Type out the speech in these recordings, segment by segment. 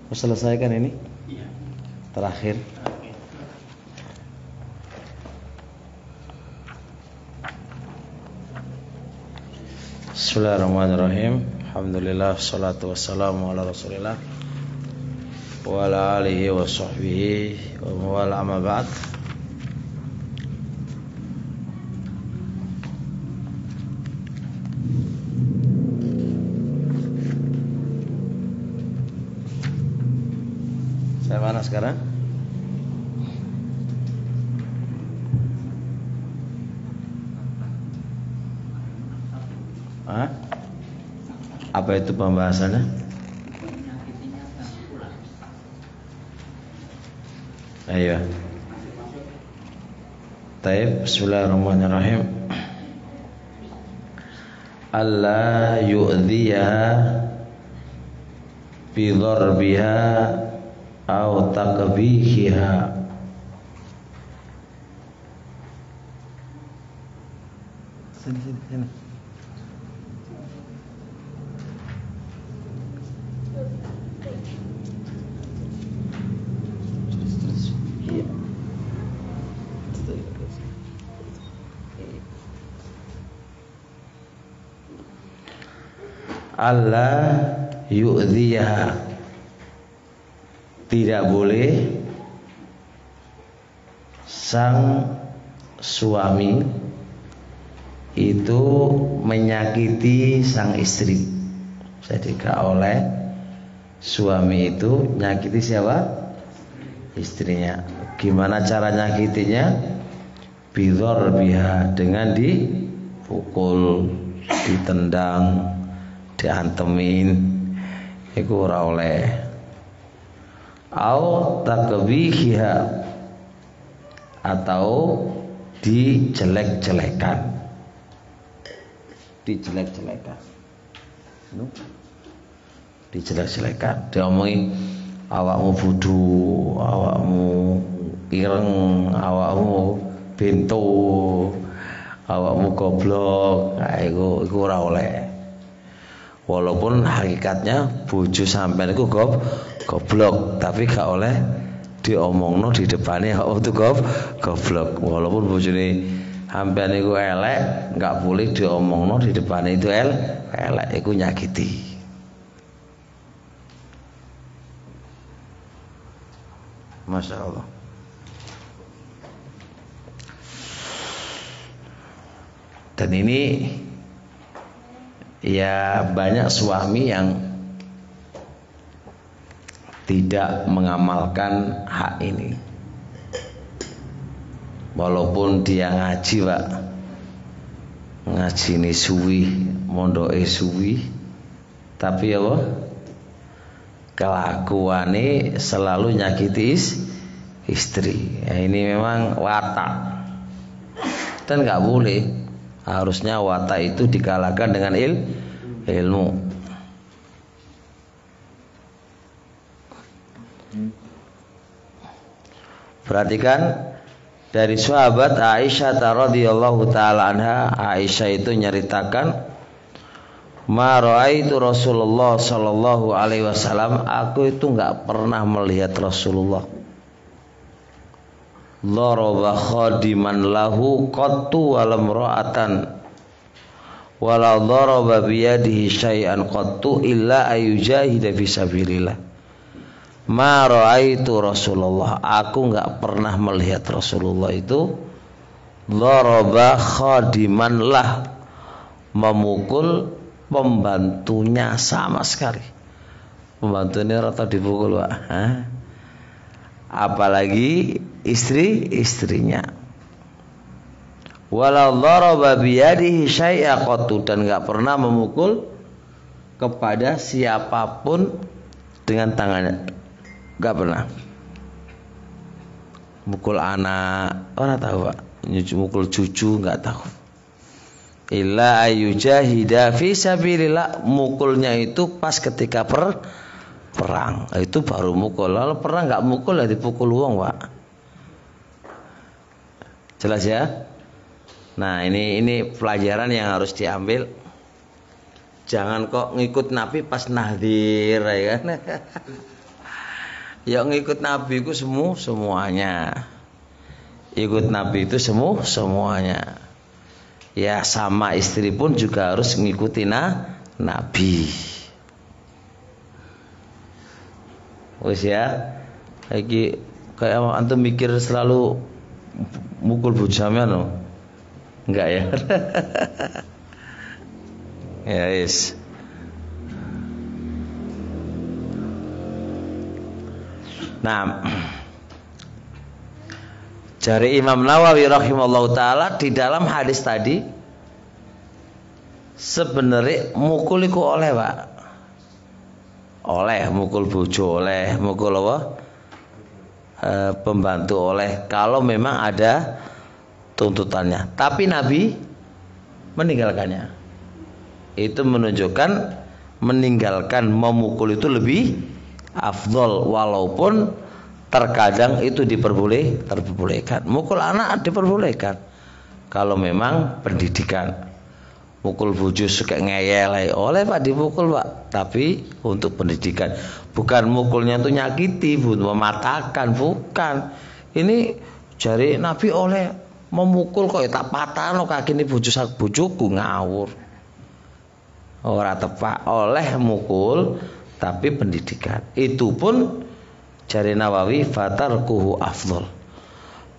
Mau selesaikan ini? Iya. Terakhir. Bismillahirrahmanirrahim. Alhamdulillah, salatu wassalamu ala Rasulillah wa ala alihi wa sahbihi wa mawala amma ba'd. Saya mana sekarang? Hah? Apa itu pembahasannya? Ayo. Taib, bismillahirrahmanirrahim. Alla yu'dhiyaha bi dharbiha aw taqbihiha. Sini. Allah yu'dhiyaha, tidak boleh sang suami itu menyakiti sang istri. Jadi gak oleh suami itu nyakiti siapa? Istrinya. Gimana cara nyakitinya? Bidhor biha, dengan dipukul, ditendang, diantemin, iku ora oleh. Au takbihiha, atau dijelek-jelekan. Dijelek-jelekan, diomongi awakmu bodho, awakmu ireng, awakmu bento, awakmu goblok. Nah, iku ora oleh. Walaupun hakikatnya bojo sampean iku goblok, tapi gak oleh diomongno di depane itu goblok. Walaupun bojone sampean iku elek, gak boleh diomongno di depane itu elek, iku nyakiti. Masya Allah. Dan ini ya banyak suami yang tidak mengamalkan hak ini. Walaupun dia ngaji, Pak, ngaji ini suwi, mondoke suwi, tapi apa? Kelakuane selalu nyakiti istri. Ya, ini memang watak, dan nggak boleh. Harusnya watak itu dikalahkan dengan ilmu. Perhatikan dari sahabat Aisyah radhiyallahu taala anha. Aisyah itu nyeritakan, ma raaitu Rasulullah sallallahu alaihi wasallam, aku itu enggak pernah melihat Rasulullah daraba khadiman lahu qattu walam ra'atan wala daraba biyadihi syai'an qattu illa ayujahida fi sabilillah. Ma raaitu Rasulullah, aku enggak pernah melihat Rasulullah itu daraba khadiman lah, memukul pembantunya sama sekali. Pembantunya rata dipukul, Pak. Apalagi istrinya. Wala daraba biyadihi syai'a qattu, dan enggak pernah memukul kepada siapapun dengan tangannya. Enggak pernah. Mukul anak, orang tahu, Pak. Mukul cucu enggak tahu. Illa ayujahida fi sabilillah, mukulnya itu pas ketika perang, itu baru mukul. Lalu perang enggak mukul, ya dipukul wong, Pak. Jelas ya? Nah, ini pelajaran yang harus diambil. Jangan kok ngikut Nabi pas nahdir, ya kan? Ya ngikut Nabi itu semuanya. Ikut Nabi itu semuanya. Ya sama istri pun juga harus ngikuti Nabi. Wes ya. Lagi kayak antum mikir selalu mukul bojo sampean loh. Enggak ya? Ya yes. Nah, dari Imam Nawawi rahimahullahu taala di dalam hadis tadi sebenarnya mukul itu oleh Pak. Oleh mukul bojo, oleh mukul apa? Pembantu oleh kalau memang ada tuntutannya. Tapi Nabi meninggalkannya. Itu menunjukkan meninggalkan memukul itu lebih afdol, walaupun terkadang itu diperbolehkan. Mukul anak diperbolehkan kalau memang pendidikan. Mukul bojo suka ngeyel oleh Pak, dipukul Pak, tapi untuk pendidikan. Bukan mukulnya itu nyakiti, mematakan, bukan. Ini jari Nabi oleh memukul kok tak patah no kaki ini bojoku ngawur. Ora tepak oleh mukul tapi pendidikan. Itu pun jari Nawawi fatarkuhu afdol.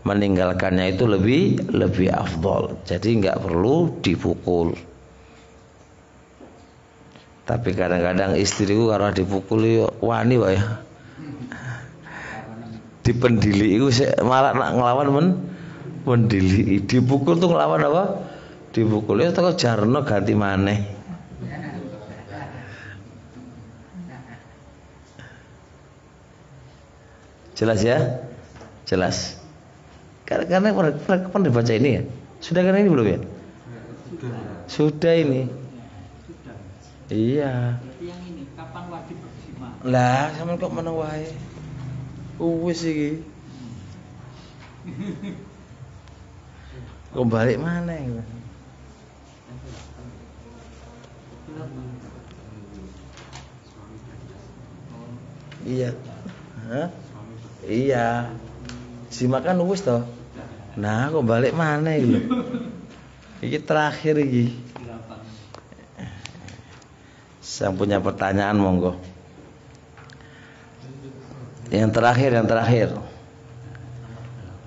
Meninggalkannya itu lebih afdol. Jadi enggak perlu dipukul. Tapi kadang-kadang istriku karena dipukul wani wae ya. Dipendili itu malah nak ngelawan mendili. Dipukul tuh ngelawan apa? Dipukul itu kok jarno ganti maneh. Jelas ya? Jelas. Karena pernah baca ini ya? Sudah kan ini belum ya? Sudah ini. Iya. Yang ini kapan wajib berjima? Lah, sampean kok meneng wae. Wis iki. Kok balik mana ya? Iya. Hah? Iya. Si makan wis toh. Nah, kok balik mana iki lho? Iki terakhir iki. Yang punya pertanyaan monggo. Yang terakhir.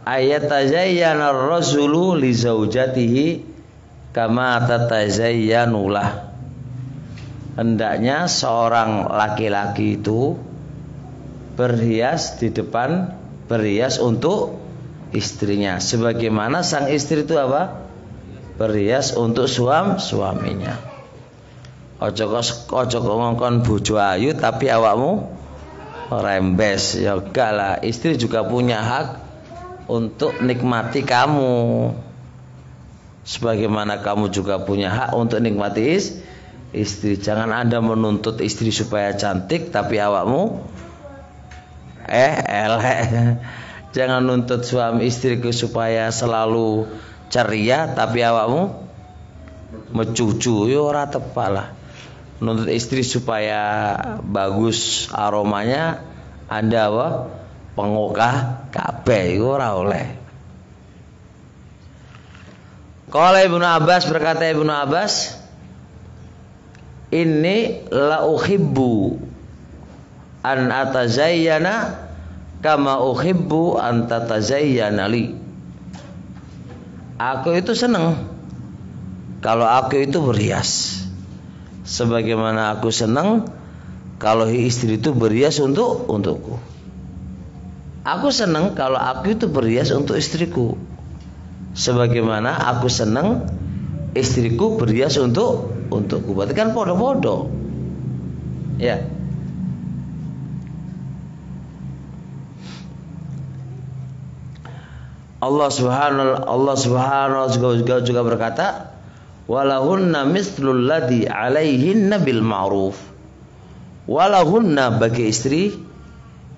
Ayat tazayyana ar-rasulu li zaujatihi kama tatazayyanu lah. Hendaknya seorang laki-laki itu berhias di depan, berhias untuk istrinya sebagaimana sang istri itu apa? Berhias untuk suaminya. Ojo ngongkon bojo ayu tapi awakmu rembes. Ya enggak lah, istri juga punya hak untuk nikmati kamu. Sebagaimana kamu juga punya hak untuk nikmati istri. Jangan Anda menuntut istri supaya cantik tapi awakmu elek. Jangan nuntut suami istriku supaya selalu ceria tapi awakmu mecucu. Yo ora tepak lah. Nuntut istri supaya bagus aromanya, Anda apa? Pengokah kabeh iku ora oleh. Qala Ibnu Abbas, berkata Ibnu Abbas, inni la uhibbu an atazayyana kama uhibbu an tatazayyana li. Aku itu senang kalau aku itu berhias. Sebagaimana aku senang kalau istri itu berhias untukku. Aku senang kalau aku itu berhias untuk istriku. Sebagaimana aku senang istriku berhias untukku. Berarti kan podo-podo. Ya. Allah Subhanahu juga berkata, walahunna mislul ladzi alaihinna bil ma'ruf. Walahunna bagi istri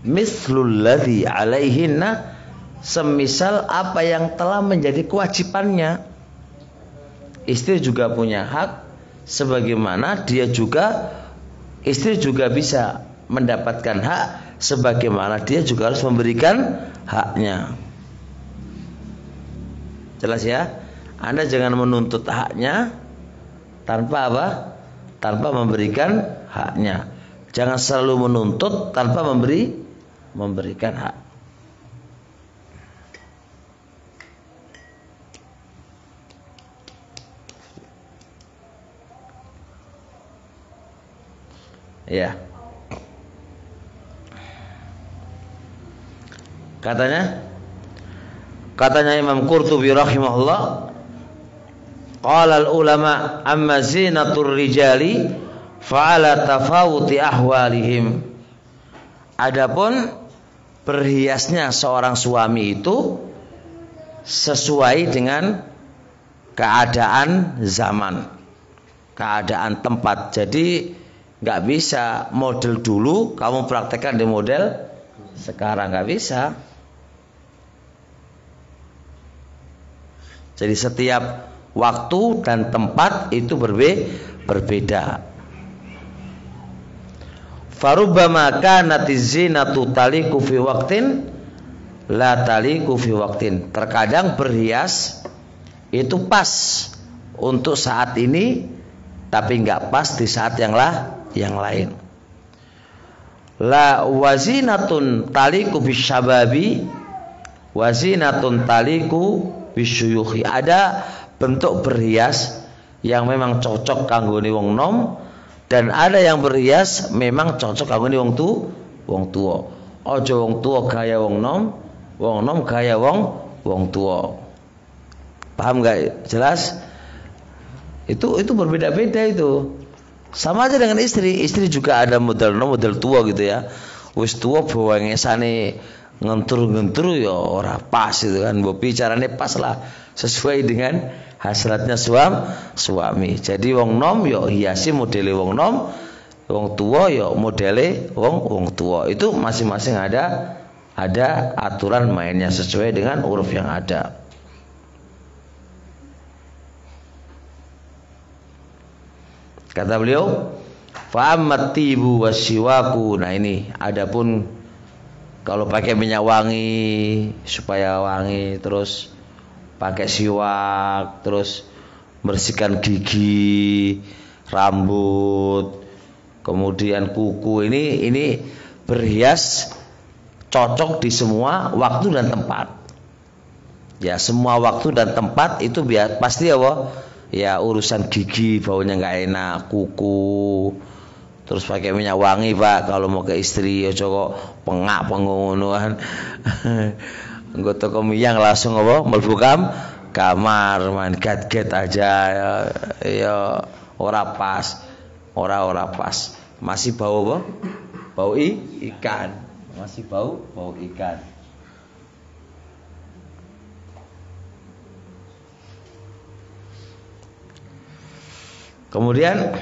mislul ladzi alaihinna semisal apa yang telah menjadi kewajibannya. Istri juga punya hak sebagaimana istri juga bisa mendapatkan hak sebagaimana dia juga harus memberikan haknya. Jelas ya? Anda jangan menuntut haknya tanpa apa? Tanpa memberikan haknya. Jangan selalu menuntut tanpa memberikan hak. Ya. Katanya Imam Qurtubi rahimahullah, qala al-ulama amma zinatur rijali fa'ala tafawuti ahwalihim. Adapun berhiasnya seorang suami itu sesuai dengan keadaan zaman, keadaan tempat. Jadi nggak bisa model dulu kamu praktekkan di model sekarang, nggak bisa. Jadi setiap waktu dan tempat itu berbeda. Farubbama kanatiz zinatu taliqu fi waqtin la taliqu fi waqtin. Terkadang berhias itu pas untuk saat ini tapi nggak pas di saat yang lain. La wazinatun taliqu bisyababi wazinatun taliqu bisyuyukhi. Ada bentuk berhias yang memang cocok kanggone wong nom, dan ada yang berhias memang cocok kanggone wong tuwa. Aja wong tuwa gaya wong nom gaya wong tuwa. Paham enggak? Jelas? Itu berbeda-beda itu. Sama aja dengan istri juga ada model nom, model tua gitu ya. Wis tuwa bawangesane ngentur ya ora pas itu kan. Mbok bicarane pas lah sesuai dengan hasratnya suami. Jadi wong nom ya hiasi modele wong nom, wong tua ya modele wong tua. Itu masing-masing ada aturan mainnya sesuai dengan uruf yang ada. Kata beliau, fa ammat tibu wasyiwaku. Nah ini adapun kalau pakai minyak wangi supaya wangi, terus pakai siwak, terus bersihkan gigi, rambut, kemudian kuku, ini berhias cocok di semua waktu dan tempat. Ya semua waktu dan tempat itu pasti apa? Ya urusan gigi baunya nggak enak, kuku, terus pakai minyak wangi pak. Kalau mau ke istri ya kok pengak pengunguan. Nggak toko minyak langsung apa? Mlebu kamar main get aja ya ora pas. Masih bau apa? Bau ikan. Masih bau ikan. Kemudian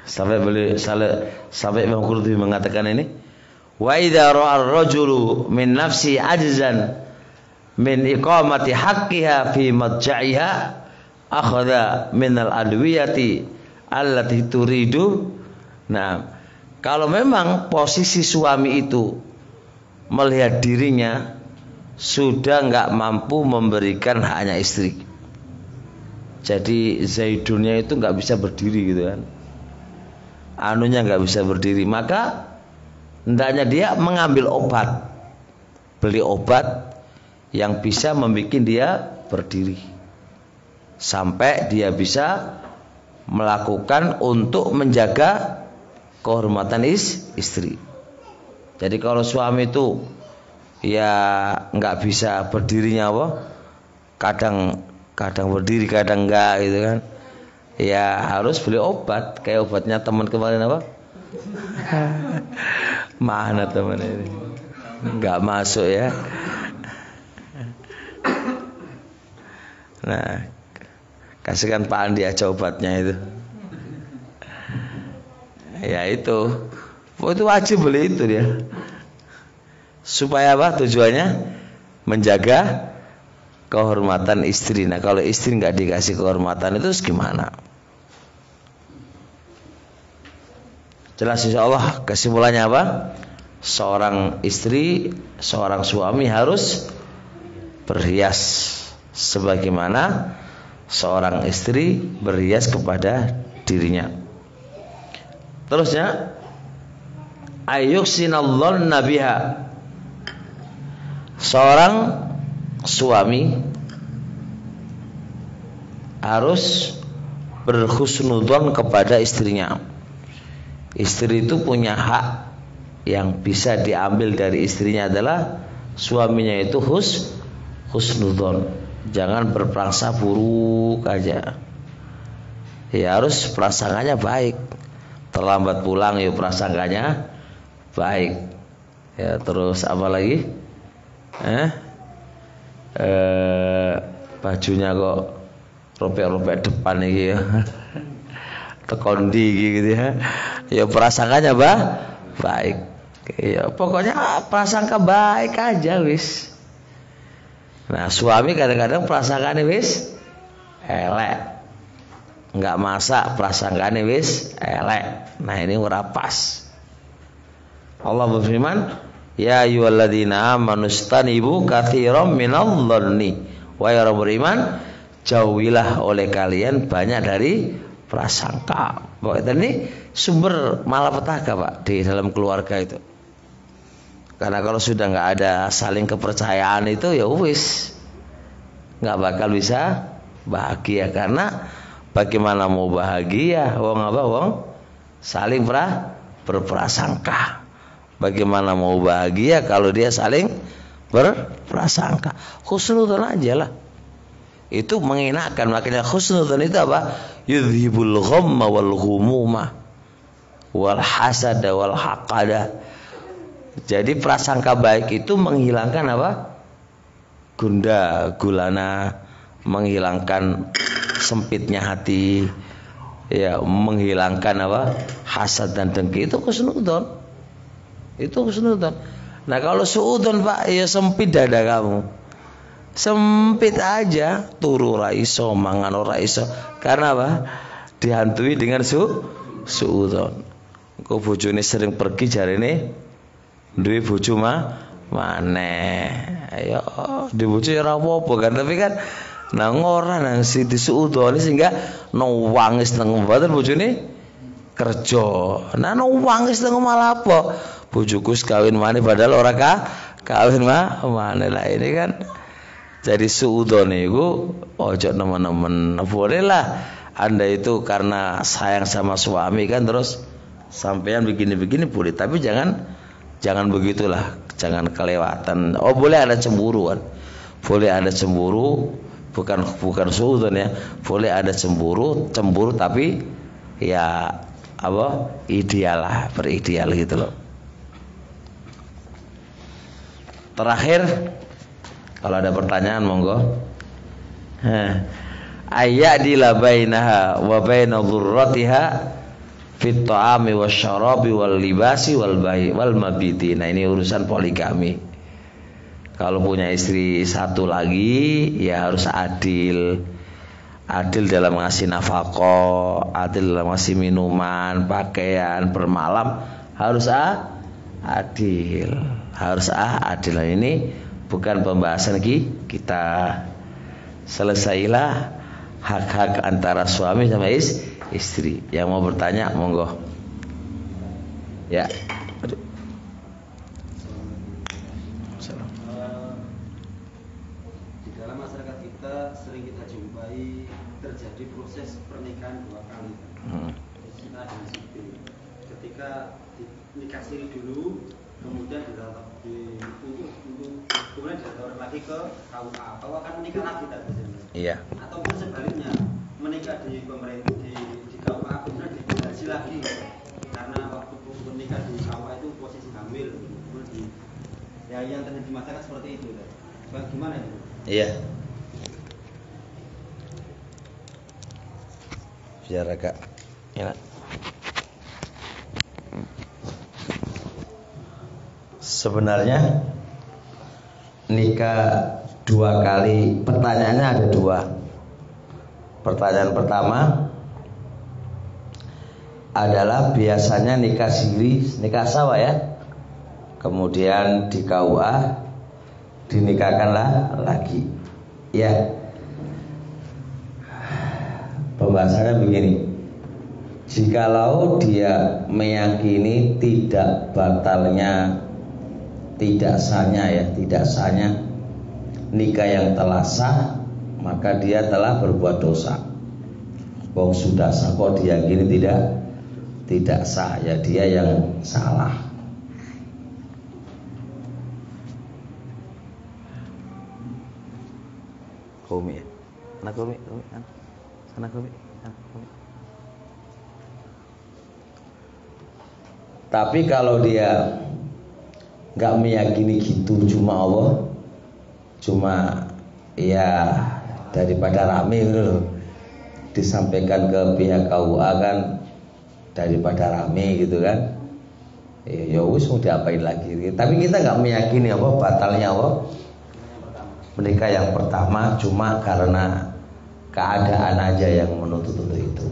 sampai Imam Qurtubi mengatakan ini, wa idza ra'a ar-rajulu min nafsi ajzan min iqamati haqqiha fi madja'iha akhadha min al-adwiyati allati turidu. Nah, kalau memang posisi suami itu melihat dirinya sudah nggak mampu memberikan haknya istri, jadi Zaidunnya itu nggak bisa berdiri gitu kan, anunya nggak bisa berdiri, maka hendaknya dia mengambil obat, beli obat yang bisa membuat dia berdiri sampai dia bisa melakukan untuk menjaga kehormatan istri. Jadi kalau suami itu ya nggak bisa berdirinya apa, kadang berdiri kadang enggak gitu kan, ya harus beli obat kayak obatnya teman kemarin apa? Mana teman ini? Nggak masuk ya. Nah, kasihkan Pak Andi aja obatnya itu. Ya itu. Itu wajib beli itu dia. Supaya apa tujuannya? Menjaga kehormatan istri. Nah kalau istri nggak dikasih kehormatan itu gimana? Jelas insya Allah. Kesimpulannya apa? Seorang istri, seorang suami harus berhias sebagaimana seorang istri berhias kepada dirinya. Terusnya, ayyuhsinallahna biha. Seorang suami harus berhusnudzon kepada istrinya. Istri itu punya hak yang bisa diambil dari istrinya adalah suaminya itu husnudzon. Jangan berprasangka buruk aja. Ya harus prasangkanya baik. Terlambat pulang ya prasangkanya baik. Ya terus apa lagi? Bajunya kok robek-robek depan ini ya. Tekondi gitu ya. Ya prasangkanya baik. Ya pokoknya prasangka baik aja wis. Nah suami kadang-kadang prasangkanya wis elek. Enggak masak prasangkanya wis elek. Nah ini ora pas. Allah berfirman, ya ayyuhalladzina amanu istanibu katsiran minadh-dhanni. Wahai orang beriman, jauhilah oleh kalian banyak dari prasangka. Pokoknya ini sumber malapetaka Pak di dalam keluarga itu. Karena kalau sudah nggak ada saling kepercayaan itu ya wis nggak bakal bisa bahagia. Karena bagaimana mau bahagia wong saling berprasangka. Bagaimana mau bahagia kalau dia saling berprasangka? Husnudzon aja lah. Itu mengenakan. Makanya husnudzon itu apa? Yudhibul ghamma wal ghumuma wal hasada wal haqada. Jadi prasangka baik itu menghilangkan apa? Gundah gulana, menghilangkan sempitnya hati, ya menghilangkan apa? Hasad dan dengki. Itu husnudzon. Itu husnudzon. Nah kalau suudzon Pak, ya sempit dada kamu. Sempit aja, turu ra iso, mangan ora iso. Karena apa? Dihantui dengan suudzon. Kok bojone sering pergi jarene duwe bojo maneh. Ayo, duwe bojo ora apa-apa kan, tapi kan nang ora nang si disuudzoni sehingga nuwangis nang mboten bojone kerja. Nah nuwangis nang malah apa? Bojoku kawin maneh padahal ora kawin maneh. Lah ini kan jadi suudzon itu ojo nemen-nemen. Boleh lah Anda itu karena sayang sama suami kan terus sampean begini-begini boleh, tapi jangan begitulah, jangan kelewatan. Oh boleh ada cemburu kan, boleh ada cemburu, bukan suudzon ya, boleh ada cemburu tapi ya apa ideal lah, berideal gitu loh. Terakhir kalau ada pertanyaan monggo. Ayyadila bainaha wa baina dhurratiha fit ta'ami wasyarabi wal libasi wal bai wal mabiti. Nah ini urusan poligami. Kalau punya istri satu lagi ya harus adil. Adil dalam ngasih nafkah, adil dalam ngasih minuman, pakaian, bermalam harus adil. Harus adil. Nah, ini bukan pembahasan kita. Selesailah hak-hak antara suami sama istri. Yang mau bertanya monggo. Ya. Di dalam masyarakat kita sering kita jumpai terjadi proses pernikahan dua kali. Si A dan si B. Ketika nikah siri dulu, kemudian kemudian ditawarin lagi ke KUA. KUA kan menikah lagi tadi. Iya. Ataupun sebaliknya menikah di pemerintah di KUA kemudian digaji lagi karena waktu menikah di KUA itu posisi hamil. Kemudian yang terjadi di masyarakat seperti itu. Bagaimana itu? Iya. Biar agak enak. Sebenarnya nikah dua kali. Pertanyaannya ada dua. Pertanyaan pertama adalah biasanya nikah siri, nikah sawah ya, kemudian di KUA dinikahkanlah lagi. Ya, pembahasannya begini. Jikalau dia meyakini tidak batalnya, tidak sahnya nikah yang telah sah, maka dia telah berbuat dosa. Wong sudah sah kok diyakini tidak sah, ya dia yang salah. Komi, anak komi, anak komi. Tapi kalau dia nggak meyakini gitu, cuma Allah, cuma ya daripada rame gitu, disampaikan ke pihak KUA kan, daripada rame gitu kan, ya wis mau diapain lagi. Tapi kita nggak meyakini apa batalnya apa menikah yang pertama, cuma karena keadaan aja yang menuntut untuk itu.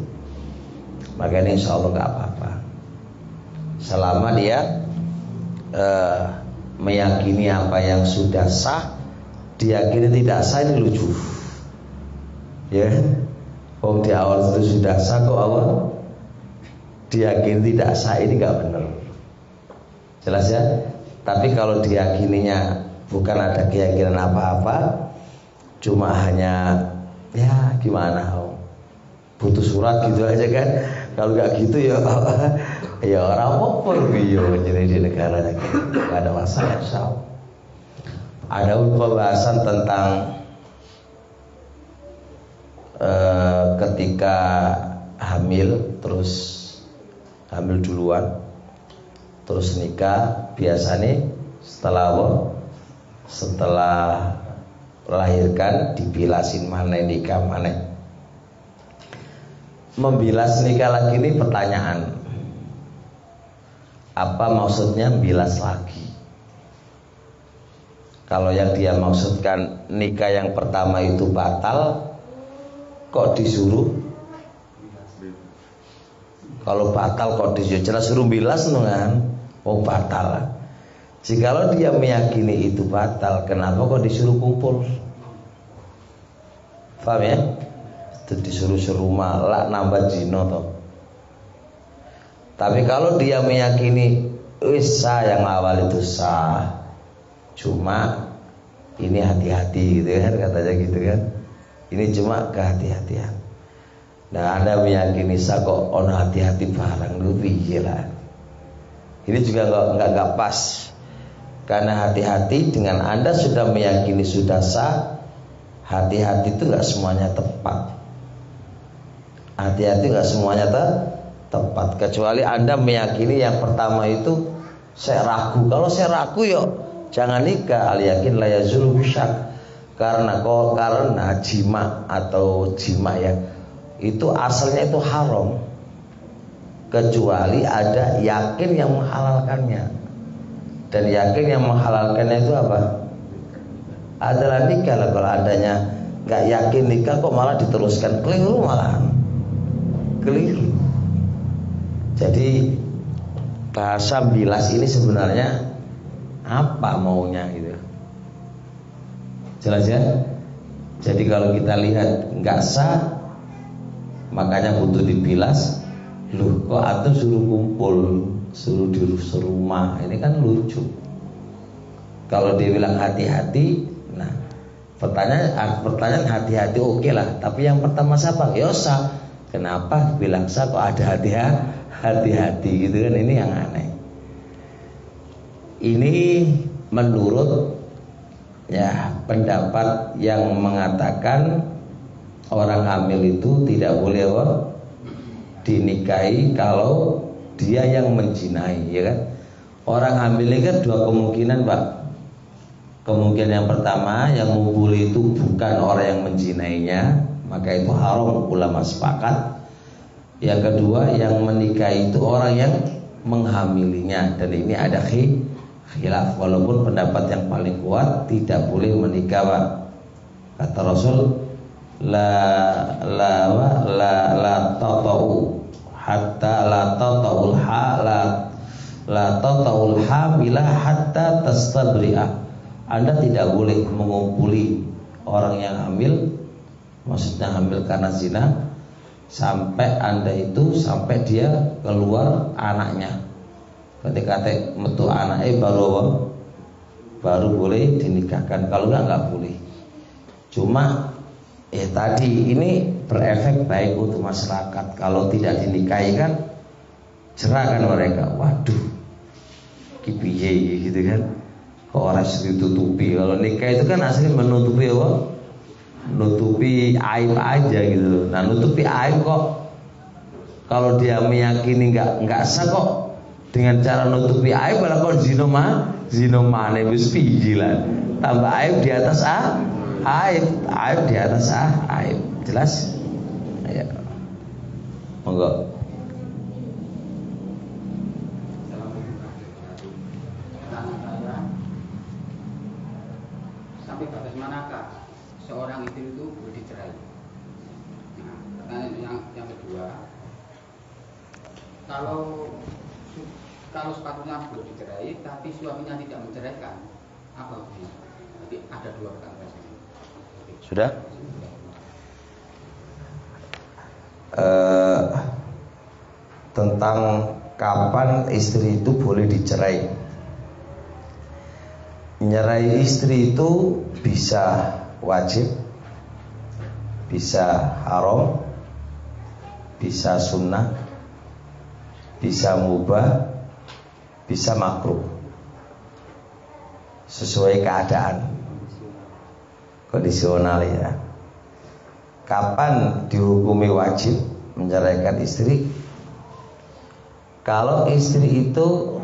Makanya insya Allah nggak apa-apa selama dia meyakini apa yang sudah sah, diyakini tidak sah, ini lucu ya. Oh, di awal itu sudah sah kok awal diyakini tidak sah, ini nggak benar, jelas ya. Tapi kalau diyakininya bukan ada keyakinan apa-apa, cuma hanya ya gimana, butuh surat gitu aja kan. Kalau nggak gitu ya ya orang popor gitu jadi di negaranya, nggak ada masalah. Insya Allah. Ada pembahasan tentang ketika hamil, terus hamil duluan, terus nikah, biasanya setelah melahirkan dibilasin mana nikah mana. Membilas nikah lagi ini pertanyaan. Apa maksudnya bilas lagi? Kalau yang dia maksudkan nikah yang pertama itu batal, kok disuruh? Kalau batal kok disuruh? Jelas suruh bilas no kan? Oh batal. Jikalau dia meyakini itu batal, kenapa kok disuruh kumpul? Paham ya? Disuruh serumah lah nambah zina toh. Tapi kalau dia meyakini sah yang awal itu sah, cuma ini hati-hati gitu kan, katanya gitu kan. Ini cuma kehati-hatian. Nah, Anda meyakini sah kok ono hati-hati barang lu piye lah. Ini juga enggak pas. Karena hati-hati dengan Anda sudah meyakini sudah sah, hati-hati itu enggak semuanya tepat. Hati-hati nggak semuanya tepat, kecuali Anda meyakini yang pertama itu saya ragu. Kalau saya ragu yuk jangan nikah. Al yakin la yazulu bisyak. Karena jima atau jima ya itu asalnya itu haram, kecuali ada yakin yang menghalalkannya. Dan yakin yang menghalalkannya itu apa? Adalah nikah lah. Kalau adanya nggak yakin nikah kok malah diteruskan, keliru malahan. Keliru. Jadi bahasa bilas ini sebenarnya apa maunya gitu. Jelas ya. Jadi kalau kita lihat nggak sah, makanya butuh dibilas. Loh kok atau suruh kumpul, suruh di rumah, ini kan lucu. Kalau dia bilang hati-hati, nah pertanyaan hati-hati oke lah. Tapi yang pertama siapa? Ya sah. Kenapa bilang sah kok ada hati-hati gitu kan, ini yang aneh. Ini menurut ya pendapat yang mengatakan orang hamil itu tidak boleh dinikahi kalau dia yang menzinai, ya kan? Orang hamil ini kan dua kemungkinan, Pak. Kemungkinan yang pertama, yang menghubuli itu bukan orang yang menzinainya, maka itu haram, ulama sepakat. Yang kedua, yang menikahi itu orang yang menghamilinya, dan ini ada khilaf. Walaupun pendapat yang paling kuat tidak boleh menikah, Pak, Kata Rasul, la tata'u hatta la tata'ul hamila hatta tastabri'ah. Anda tidak boleh mengumpuli orang yang hamil, maksudnya hamil karena zina, sampai sampai dia keluar anaknya. Ketika metu anaknya baru boleh dinikahkan. Kalau nggak boleh. Cuma tadi ini berefek baik untuk masyarakat. Kalau tidak dinikahi kan cerah kan mereka. Waduh, kipiye gitu kan. Kok orang ditutupi. Kalau nikah itu kan asli menutupi apa? Nutupi aib aja gitu. Nah, nutupi aib kok kalau dia meyakini nggak sah kok dengan cara nutupi aib malah kok zina mane wis piye lah. Tambah aib di atas aib di atas aib. Jelas? Ya. Monggo. Sampai batas manakah seorang itu boleh dicerai? Nah, pertanyaan yang kedua, kalau sepatutnya boleh dicerai tapi suaminya tidak menceraikan, apa hukumnya? Jadi ada dua pertanyaan. Sudah? Tentang kapan istri itu boleh dicerai. Nyerai istri itu bisa wajib, bisa haram, bisa sunnah, bisa mubah, bisa makruh, sesuai keadaan, kondisional ya. Kapan dihukumi wajib menceraikan istri? Kalau istri itu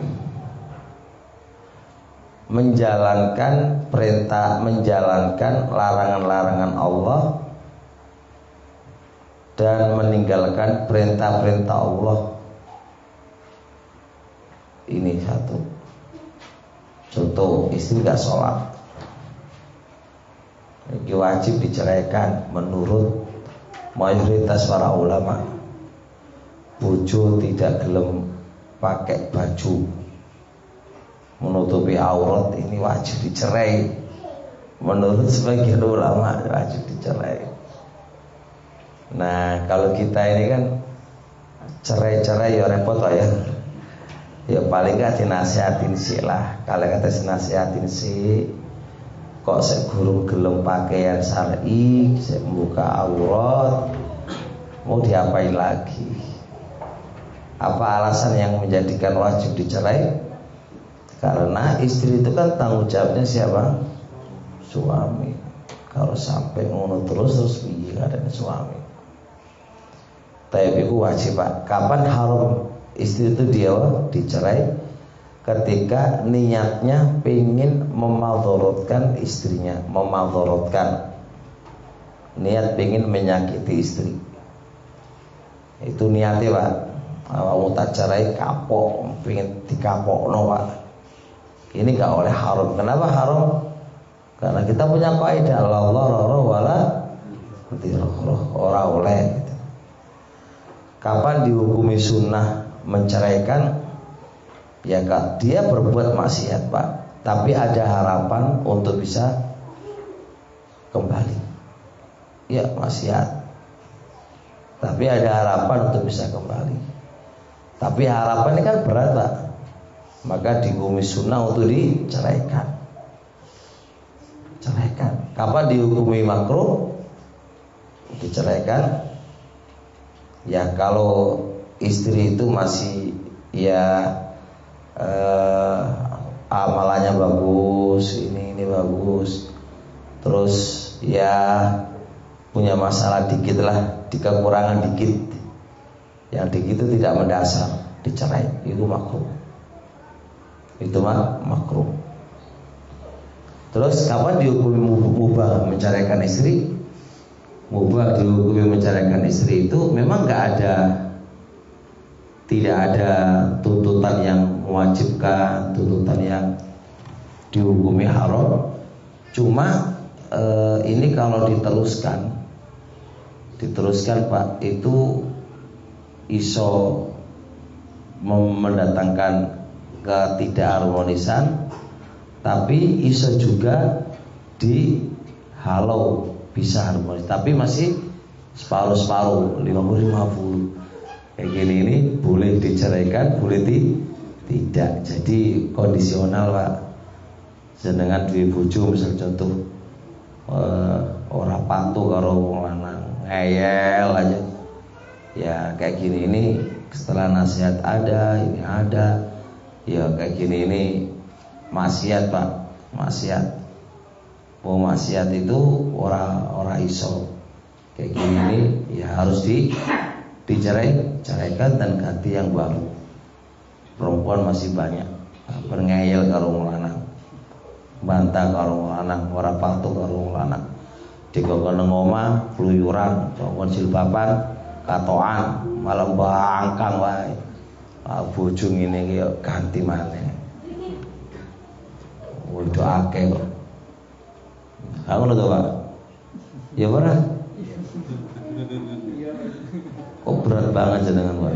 menjalankan perintah, menjalankan larangan-larangan Allah dan meninggalkan perintah-perintah Allah. Ini satu. Contoh, istri gak sholat, ini wajib diceraikan menurut mayoritas para ulama. Bojo tidak gelem pakai baju menutupi aurat, ini wajib dicerai. Menurut sebagian ulama wajib dicerai. Nah, kalau kita ini kan cerai-cerai ya repot ya. Ya paling gak dinasihatin sih lah. Kalau kata dinasihatin sih, kok saya gurung gelem pakaian syar'i, saya membuka aurat, mau diapain lagi? Apa alasan yang menjadikan wajib dicerai? Karena istri itu kan tanggung jawabnya siapa? Suami. Kalau sampai ngono terus piye keadaan suami? Tapi itu wajib Pak. Kapan haram istri itu dia dicerai? Ketika niatnya pengen memadharotkan istrinya, niat pengen menyakiti istri. Itu niatnya Pak. Awak tak cerai kapok, pengen dikapokno Pak. Ini gak oleh haram. Kenapa haram? Karena kita punya kaidah Allah wala ora oleh gitu. Kapan dihukumi sunnah menceraikan? Ya Kak, dia berbuat maksiat Pak, tapi ada harapan untuk bisa kembali. Ya maksiat, tapi ada harapan untuk bisa kembali. Tapi harapan ini kan berat Pak, maka dihukumi sunnah untuk diceraikan. Ceraikan. Kapan dihukumi makruh? Diceraikan. Ya kalau istri itu masih amalannya bagus, ini bagus, terus punya masalah dikit lah, kekurangan dikit, yang dikit itu tidak mendasar, dicerai, itu makruh. Itu makruh. Terus kapan dihukumi mubah menceraikan istri? Mubah dihukumi menceraikan istri itu memang tidak ada tuntutan yang mewajibkan, tuntutan yang dihukumi haram. Cuma ini kalau diteruskan Pak, itu iso mendatangkan ketidakharmonisan, tapi iso juga dihalau bisa harmonis, tapi masih separuh-separuh, 50-50. Kayak gini ini boleh diceraikan, boleh tidak. Jadi kondisional Pak. Jenengan duwe bojo misal contoh ora patuh karo wong lanang, ngeyel aja. Ya kayak gini ini setelah nasihat ada, ini ada. Ya kayak gini ini maksiat Pak, maksiat. Maksiat itu ora iso. Kayak gini ini ya harus diceraikan dan ganti yang baru. Perempuan masih banyak berngeyel karo wong lanang, bantah karo wong lanang, ora patuh karo wong lanang. Dikon nang omah pluyuran, kok jilbaban, katokan, malah bangkang wae. Bojo ngene iki yo ganti maneh. Udah akeh kok. Aku ngono to, Pak. Ya ora? Kok berat banget jenengan, Pak.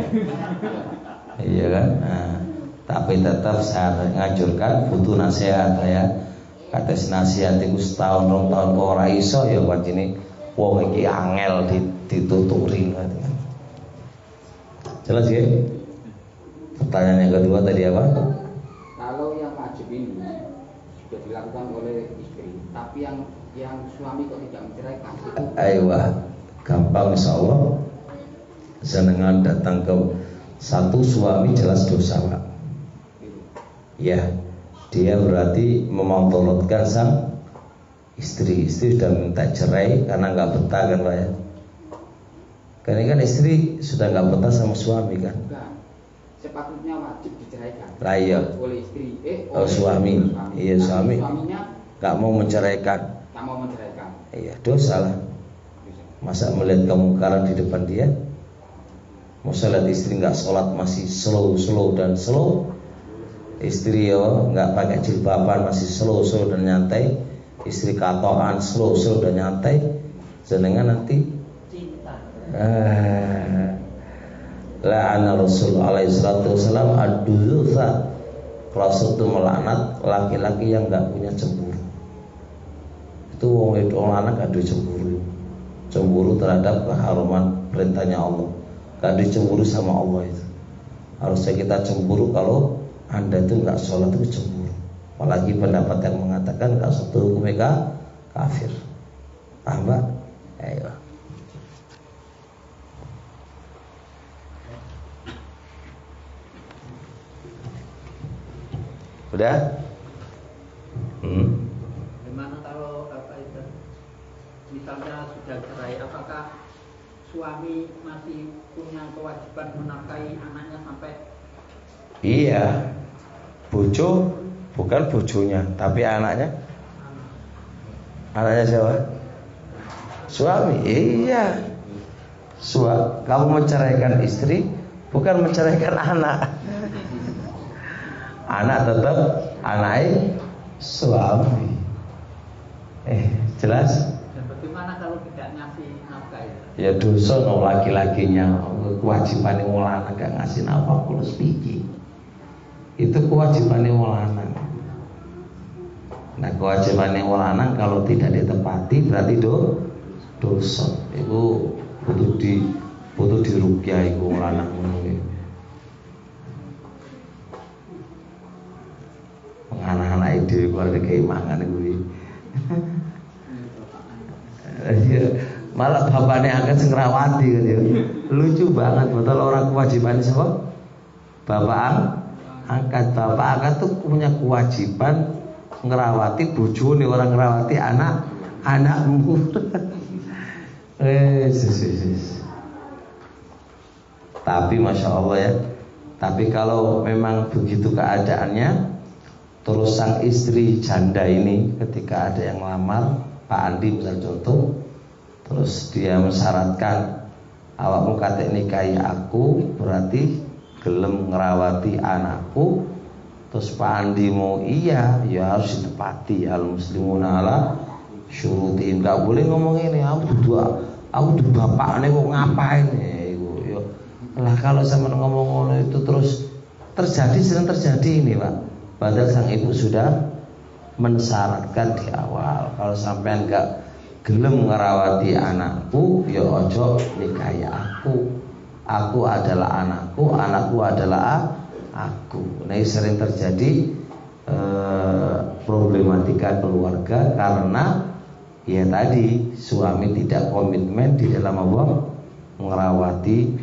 Iya kan? Nah, tapi tetap saya ngajurkan butuh nasihat ya. Kates nasihat iku setahun 2 tahun kok ora iso ya pancene wong iki angel dituturi kan. Jelas ya? Pertanyaan yang kedua tadi apa? Kalau yang wajib ini sudah dilakukan oleh istri, tapi yang suami kok tidak menceraikan itu? Ayo, gampang insyaallah. Jenengan datang ke satu suami jelas dosa Pak. Ya, dia berarti memautorotkan sang istri. Istri sudah minta cerai karena nggak betah kan Pak ya. Karena kan istri sudah nggak betah sama suami kan. Bukan. Sepatutnya wajib diceraikan. Lah iya. Oleh istri. Oleh suami. Iya suami. Suaminya nggak mau menceraikan. Nggak mau menceraikan. Iya dosa lah. Masa melihat kemungkaran di depan dia? Masa lihat istri nggak sholat masih slow dan slow. Istri yo nggak pakai jilbaban masih slow dan nyantai. Istri katoan slow dan nyantai. Jenengan nanti la'ana Rasul alaihi salatu wasallam ad-duyutha. Rasul itu melaknat laki-laki yang nggak punya cemburu. Itu wong lanang gak ada cemburu. Cemburu terhadap keharuman perintahnya Allah. Gak ada cemburu sama Allah itu. Harusnya kita cemburu kalau Anda itu nggak sholat itu cemburu. Apalagi pendapat yang mengatakan nggak satu hukumnya kafir. Paham Pak? Ayo. Udah? Gimana kalau apa itu? Misalnya sudah cerai, apakah suami masih punya kewajiban menafkahi anaknya sampai? Iya. Bojo bukan bojonya, tapi anaknya. Anaknya siapa? Suami. Iya. Kamu menceraikan istri, bukan menceraikan anak. Anak tetap anak suami. Jelas? Dan bagaimana kalau tidak ngasih nafkah itu? Ya dosa no laki-lakinya. Kewajiban wong lanang gak ngasih nafkah kulo sepiki. Itu kewajiban wong lanang. Nah kewajiban wong lanang kalau tidak ditepati berarti dosa. Itu butuh diruqyah iku wong lanang ngono. Anak-anak ide keluarga keimangan gue. Malah bapaknya angkat ngrawati kan ya. Lucu banget betul orang kewajiban siapa? Bapak angkat tuh punya kewajiban ngerawati bojone, orang ngerawati anakmu. Tapi masya Allah ya. Tapi kalau memang begitu keadaannya, terus sang istri janda ini ketika ada yang melamar Pak Andi misal contoh, terus dia mensyaratkan awakmu kate nikahi aku berarti gelem ngerawati anakku. Terus Pak Andi mau iya, ya harus ditepati. Al muslimuna ala syurutin, nggak boleh ngomong ini. Aku tuh bapaknya kok ngapain? Yo. Lah kalau sama ngomong itu terus sering terjadi ini Pak. Padahal sang ibu sudah mensyaratkan di awal, kalau sampean nggak gelem ngerawati anakku, ya ojo nikahi aku. Aku adalah anakku adalah aku. Nah, ini sering terjadi problematika keluarga karena ya tadi suami tidak komitmen di dalam merawati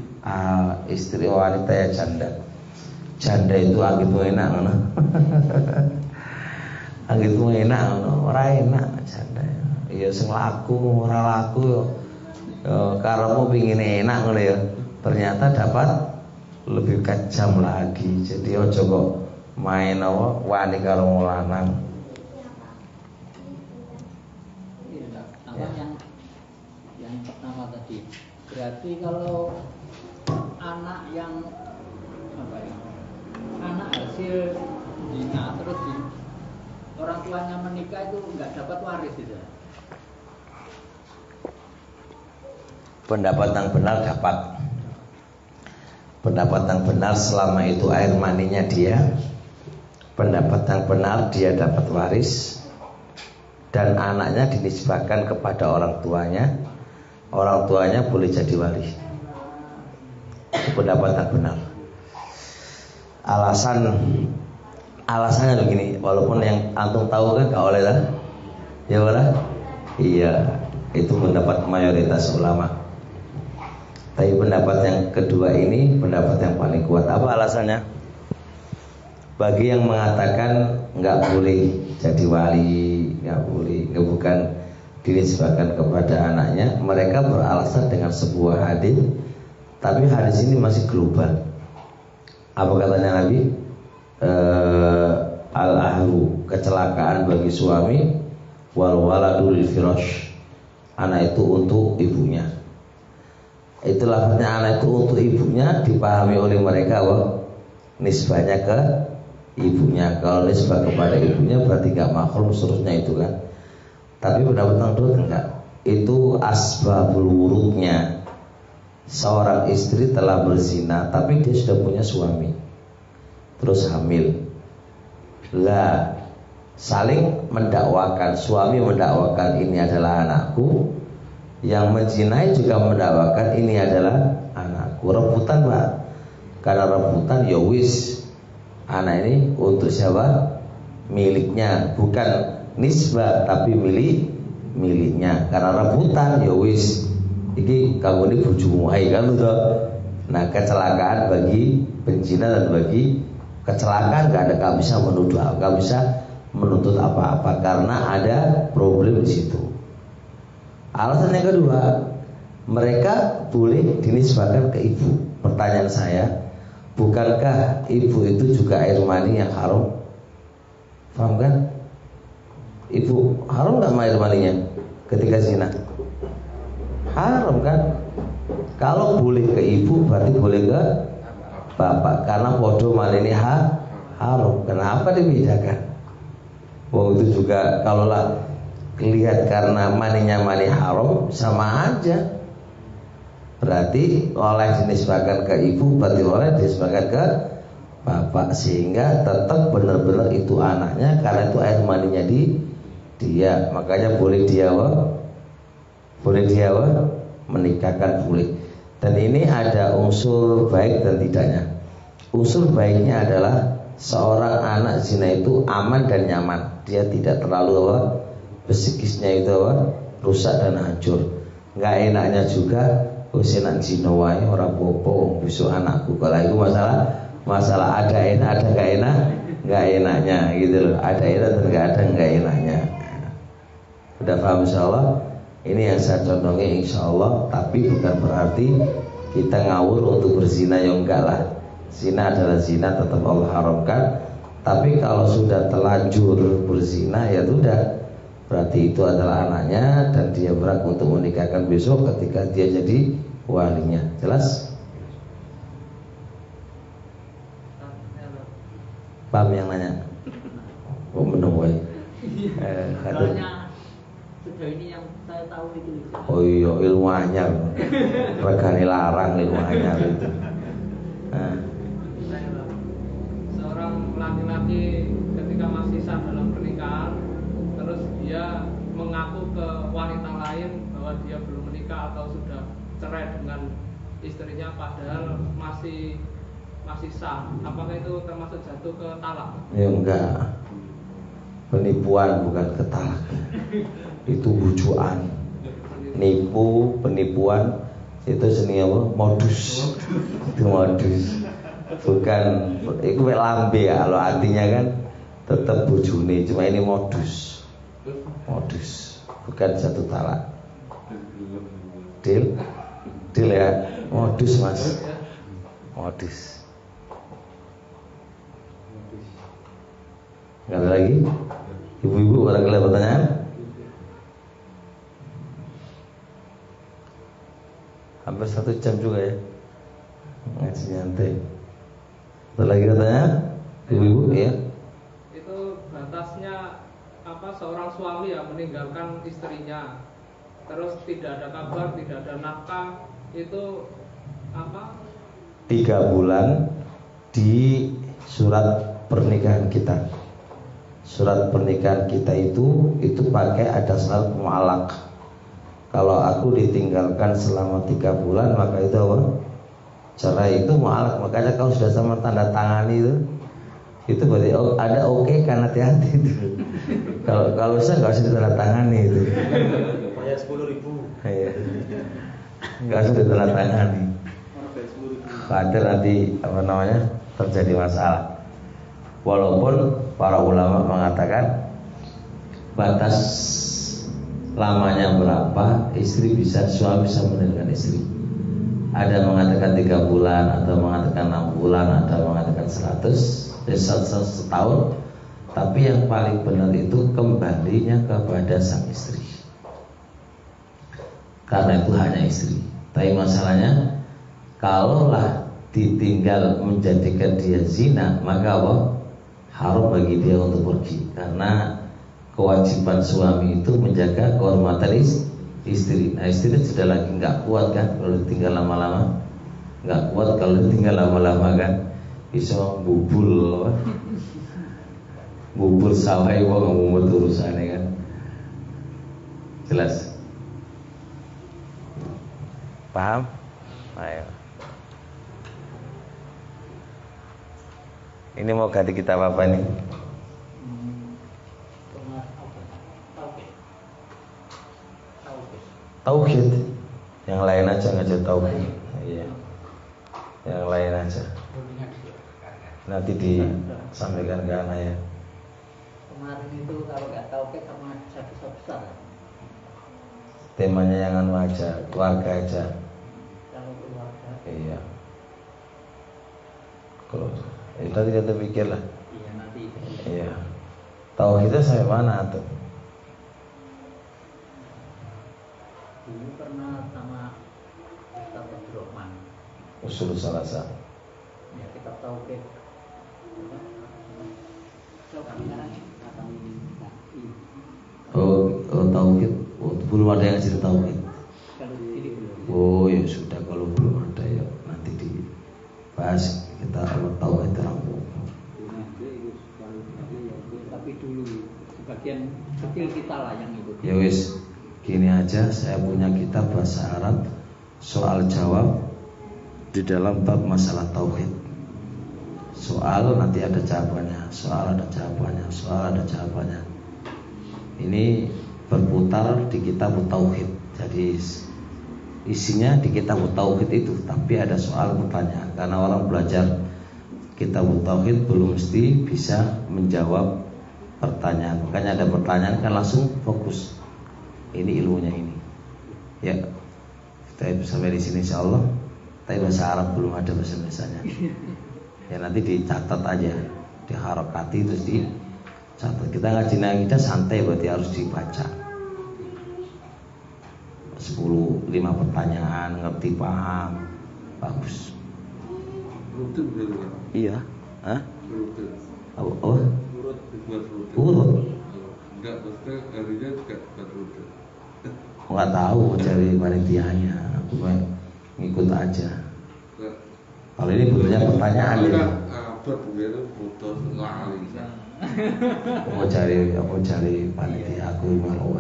istri wanita ya janda. Janda itu anggitmu enak ngono. Anggitmu enak ngono, ora enak janda. Ya sing laku ora laku yo. Karepmu pengin enak ngono ya. Ternyata dapat lebih kejam lagi. Jadi ojo kok main wani karo lanang. Yang pertama tadi berarti kalau anak yang anak hasil zina terus orang tuanya menikah itu nggak dapat waris itu. Pendapat yang benar dapat. Pendapat yang benar selama itu air maninya dia. Pendapat yang benar dia dapat waris. Dan anaknya dinisbahkan kepada orang tuanya. Orang tuanya boleh jadi wali. Itu pendapat yang benar. Alasannya begini, walaupun yang antum tahu kan gak oleh lah. Ya boleh? Iya, itu pendapat mayoritas ulama. Tapi pendapat yang kedua ini pendapat yang paling kuat. Apa alasannya? Bagi yang mengatakan nggak boleh jadi wali, nggak boleh, bukan dinisbahkan kepada anaknya, mereka beralasan dengan sebuah hadis. Tapi hadis ini masih global. Apa katanya Nabi? Al-ahru, kecelakaan bagi suami, wal waladu lil firash, anak itu untuk ibunya. Itu lafaznya anak itu untuk ibunya dipahami oleh mereka nisbahnya ke ibunya. Kalau nisbah kepada ibunya berarti gak mahrum seterusnya itu kan. Tapi pendapat yang enggak. Itu asbabul wurudnya. Seorang istri telah berzina tapi dia sudah punya suami, terus hamil. Lah saling mendakwakan, suami mendakwakan ini adalah anakku, yang menzinai juga mendakwakan ini adalah anakku. Rebutan Pak. Karena rebutan ya wis, anak ini untuk siapa? Miliknya, bukan nisbah tapi miliknya. Karena rebutan ya wis, iki kamu ini bojomu ae kan udah. Nah, kecelakaan bagi penzina dan bagi kecelakaan gak bisa menuduh, gak bisa menuntut apa-apa karena ada problem di situ. Alasan yang kedua, mereka boleh dinisbahkan ke ibu. Pertanyaan saya, bukankah ibu itu juga air mani yang haram? Paham kan? Ibu haram nggak air maninya ketika zina? Haram kan? Kalau boleh ke ibu berarti boleh ke bapak, karena podo malini haram. Kenapa dibedakan? Wah, itu juga kalaulah lihat karena maninya mani haram sama aja. Berarti oleh dinisbahkan ke ibu, berarti oleh dinisbahkan ke bapak, sehingga tetap benar-benar itu anaknya karena itu air maninya dia. Makanya boleh dia menikahkan boleh. Dan ini ada unsur baik dan tidaknya. Unsur baiknya adalah seorang anak zina itu aman dan nyaman. Dia tidak terlalu psikisnya itu rusak dan hancur. Nggak enaknya juga enak zina wae ora apa-apa besok anakku. Kalau itu masalah ada enak ada nggak enaknya gitu loh. Ada enak dan nggak enaknya. Udah paham insyaallah? Ini yang saya contohnya insyaallah. Tapi bukan berarti kita ngawur untuk berzina, ya enggak lah. Zina adalah zina, tetap Allah haramkan. Tapi kalau sudah terlanjur berzina ya sudah, berarti itu adalah anaknya dan dia berhak untuk menikahkan besok ketika dia jadi walinya. Jelas? Paham yang nanya? Oh menunggu. sejauh ini yang saya tahu itu. Oh iya, ilmu anyar. Regane larang ilmu anyar itu. Nah. Seorang laki-laki ketika masih sah dalam pernikahan, terus dia mengaku ke wanita lain bahwa dia belum menikah atau sudah cerai dengan istrinya padahal masih sah. Apakah itu termasuk jatuh ke talak? Ya enggak. Penipuan bukan ketalak. Itu bujuan. Nipu, penipuan itu seni apa? Modus. Itu modus. Bukan itu lambe ya, kalau artinya kan tetap bujune, cuma ini modus. Modus, bukan satu talak. Deal ya, modus Mas. Modus. Nggak ada lagi? Ibu-ibu barangkali ada pertanyaan? Hampir 1 jam juga ya ngaji nyantai. Ada lagi katanya? Ibu-ibu ya? Itu batasnya apa, seorang suami ya meninggalkan istrinya, terus tidak ada kabar, tidak ada nafkah, itu apa? 3 bulan di surat pernikahan kita. Surat pernikahan kita itu pakai ada syarat mu'alaq. Kalau aku ditinggalkan selama 3 bulan maka itu apa? Cerai, itu mu'alaq. Makanya kalau sudah sama tanda tangani itu berarti ada oke kan, hati-hati itu. Kalau saya nggak usah tanda tangani itu. Bayar 10.000. Iya. Nggak usah tanda tangani. Khawatir nanti terjadi masalah. Walaupun para ulama mengatakan batas lamanya berapa suami bisa meninggalkan istri. Ada mengatakan 3 bulan, ada mengatakan 6 bulan, ada mengatakan 100 setahun. Tapi yang paling benar itu kembalinya kepada sang istri, karena itu hanya istri. Tapi masalahnya kalaulah ditinggal menjadikan dia zina, maka apa? Haram bagi dia untuk pergi, karena kewajiban suami itu menjaga kehormatan istri. Nah, istri sudah lagi nggak kuat kan kalau ditinggal lama-lama, nggak kuat kalau ditinggal lama-lama kan, bisa bubul sawai wong ngumut urusannya kan. Jelas? Paham? Ayo. Ini mau ganti kitab apa nih? Tauhid. Yang lain aja ngajar tauhid. Iya. Yang lain aja. Nanti disampaikan ke anak ya. Kemarin itu kalau nggak tauhid sama besar. Temanya yang anu aja, keluarga aja. Kalau keluarga. Iya. Kalau tadi kita pikir lah. Iya nanti. Iya. Tauhidnya sampai mana tuh? Dulu pernah sama Ustaz Abdurrahman. Usul salasa. Ya kita tauhid. Oh tauhid. Oh, belum ada yang cerita tauhid. Kalau di sini belum. Oh ya sudah, kalau belum ada ya nanti dibahas. Kita tahu itu rampung. Tapi dulu sebagian kecil kita lah yang ikut. Ya wis, gini aja, saya punya kitab bahasa Arab soal jawab di dalam bab masalah tauhid. Soal nanti ada jawabannya, soal ada jawabannya, soal ada jawabannya. Ini berputar di kitab tauhid. Jadi isinya di kitab tauhid itu, tapi ada soal pertanyaan. Karena orang belajar kitab tauhid belum mesti bisa menjawab pertanyaan. Makanya ada pertanyaan kan langsung fokus. Ini ilmunya ini. Ya, kita sampai di sini insyaallah. Tapi bahasa Arab belum ada bahasa Indonesianya. Ya nanti dicatat aja, diharokati terus dicatat. Kita ngaji kita santai, berarti harus dibaca. 5 pertanyaan, ngerti, paham, bagus. Iya, hah? Urut. Enggak, maksudnya harinya enggak tertunda. Nggak tahu dari panitianya, cuma ngikut aja. Kalau ini butuhnya pertanyaan ini. Berbeda putus lali. Mau cari panitia aku mau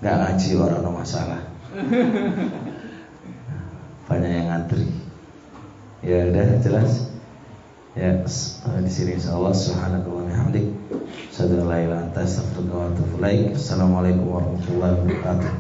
nggak ngaji orang no masalah. Banyak yang ngantri. Ya udah jelas. Ya di sini insyaallah subhanallahi wa bihamdik. Asyhadu an la ilaha illa anta astaghfiruka wa atubu ilaik. Assalamualaikum warahmatullahi wabarakatuh.